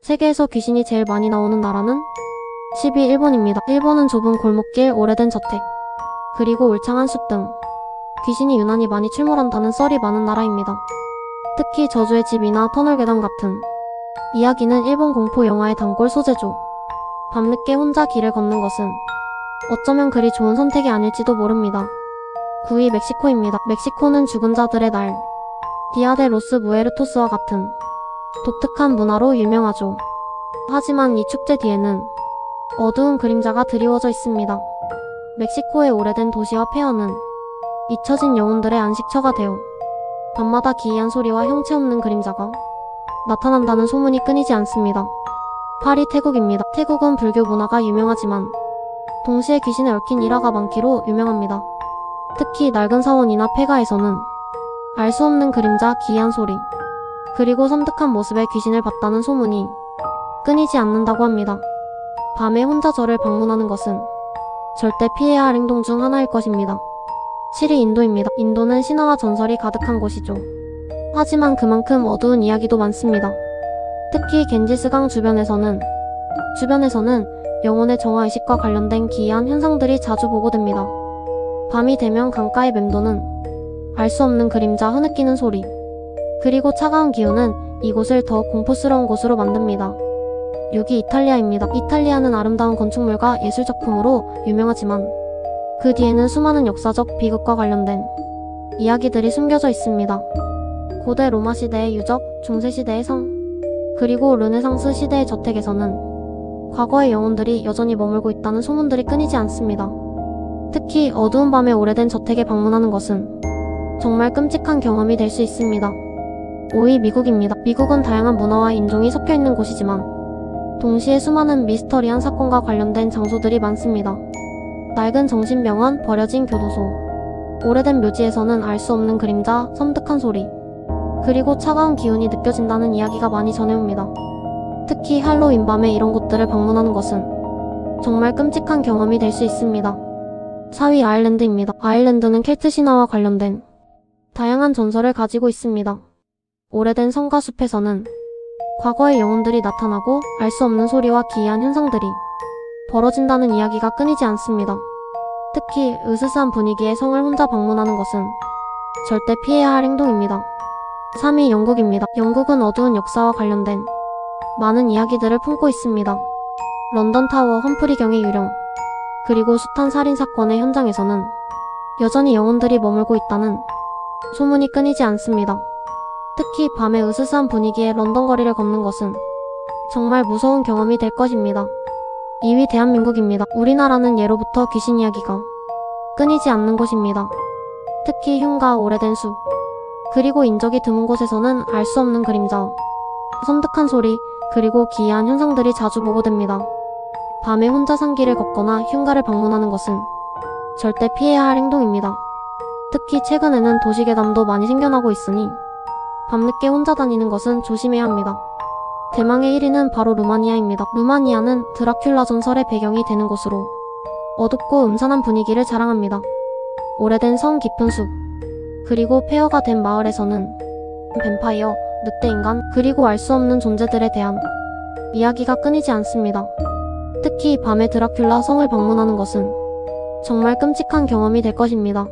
세계에서 귀신이 제일 많이 나오는 나라는 10위 일본입니다. 일본은 좁은 골목길, 오래된 저택, 그리고 울창한 숲 등 귀신이 유난히 많이 출몰한다는 썰이 많은 나라입니다. 특히 저주의 집이나 터널 계단 같은 이야기는 일본 공포 영화의 단골 소재죠. 밤늦게 혼자 길을 걷는 것은 어쩌면 그리 좋은 선택이 아닐지도 모릅니다. 9위 멕시코입니다. 멕시코는 죽은 자들의 날, 디아 데 로스 무에르토스와 같은 독특한 문화로 유명하죠. 하지만 이 축제 뒤에는 어두운 그림자가 드리워져 있습니다. 멕시코의 오래된 도시와 폐허는 잊혀진 영혼들의 안식처가 되어 밤마다 기이한 소리와 형체 없는 그림자가 나타난다는 소문이 끊이지 않습니다. 8위 태국입니다. 태국은 불교 문화가 유명하지만 동시에 귀신에 얽힌 일화가 많기로 유명합니다. 특히 낡은 사원이나 폐가에서는 알 수 없는 그림자, 기이한 소리, 그리고 섬뜩한 모습의 귀신을 봤다는 소문이 끊이지 않는다고 합니다. 밤에 혼자 절을 방문하는 것은 절대 피해야 할 행동 중 하나일 것입니다. 7위 인도입니다. 인도는 신화와 전설이 가득한 곳이죠. 하지만 그만큼 어두운 이야기도 많습니다. 특히 겐지스강 주변에서는 영혼의 정화의식과 관련된 기이한 현상들이 자주 보고됩니다. 밤이 되면 강가에 맴도는 알 수 없는 그림자, 흐느끼는 소리, 그리고 차가운 기운은 이곳을 더욱 공포스러운 곳으로 만듭니다. 6위 이탈리아입니다. 이탈리아는 아름다운 건축물과 예술작품으로 유명하지만 그 뒤에는 수많은 역사적 비극과 관련된 이야기들이 숨겨져 있습니다. 고대 로마 시대의 유적, 중세 시대의 성, 그리고 르네상스 시대의 저택에서는 과거의 영혼들이 여전히 머물고 있다는 소문들이 끊이지 않습니다. 특히 어두운 밤에 오래된 저택에 방문하는 것은 정말 끔찍한 경험이 될 수 있습니다. 5위 미국입니다. 미국은 다양한 문화와 인종이 섞여 있는 곳이지만 동시에 수많은 미스터리한 사건과 관련된 장소들이 많습니다. 낡은 정신병원, 버려진 교도소, 오래된 묘지에서는 알 수 없는 그림자, 섬뜩한 소리, 그리고 차가운 기운이 느껴진다는 이야기가 많이 전해옵니다. 특히 할로윈 밤에 이런 곳들을 방문하는 것은 정말 끔찍한 경험이 될 수 있습니다. 4위 아일랜드입니다. 아일랜드는 켈트 신화와 관련된 다양한 전설을 가지고 있습니다. 오래된 성과 숲에서는 과거의 영혼들이 나타나고 알 수 없는 소리와 기이한 현상들이 벌어진다는 이야기가 끊이지 않습니다. 특히 으스스한 분위기의 성을 혼자 방문하는 것은 절대 피해야 할 행동입니다. 3위 영국입니다. 영국은 어두운 역사와 관련된 많은 이야기들을 품고 있습니다. 런던 타워, 험프리 경의 유령, 그리고 숱한 살인 사건의 현장에서는 여전히 영혼들이 머물고 있다는 소문이 끊이지 않습니다. 특히 밤에 으스스한 분위기의 런던 거리를 걷는 것은 정말 무서운 경험이 될 것입니다. 2위 대한민국입니다. 우리나라는 예로부터 귀신 이야기가 끊이지 않는 곳입니다. 특히 흉가, 오래된 숲, 그리고 인적이 드문 곳에서는 알 수 없는 그림자, 섬뜩한 소리, 그리고 기이한 현상들이 자주 보고됩니다. 밤에 혼자 산길을 걷거나 흉가를 방문하는 것은 절대 피해야 할 행동입니다. 특히 최근에는 도시괴담도 많이 생겨나고 있으니 밤늦게 혼자 다니는 것은 조심해야 합니다. 대망의 1위는 바로 루마니아입니다. 루마니아는 드라큘라 전설의 배경이 되는 곳으로 어둡고 음산한 분위기를 자랑합니다. 오래된 성, 깊은 숲, 그리고 폐허가 된 마을에서는 뱀파이어, 늑대인간, 그리고 알 수 없는 존재들에 대한 이야기가 끊이지 않습니다. 특히 밤에 드라큘라 성을 방문하는 것은 정말 끔찍한 경험이 될 것입니다.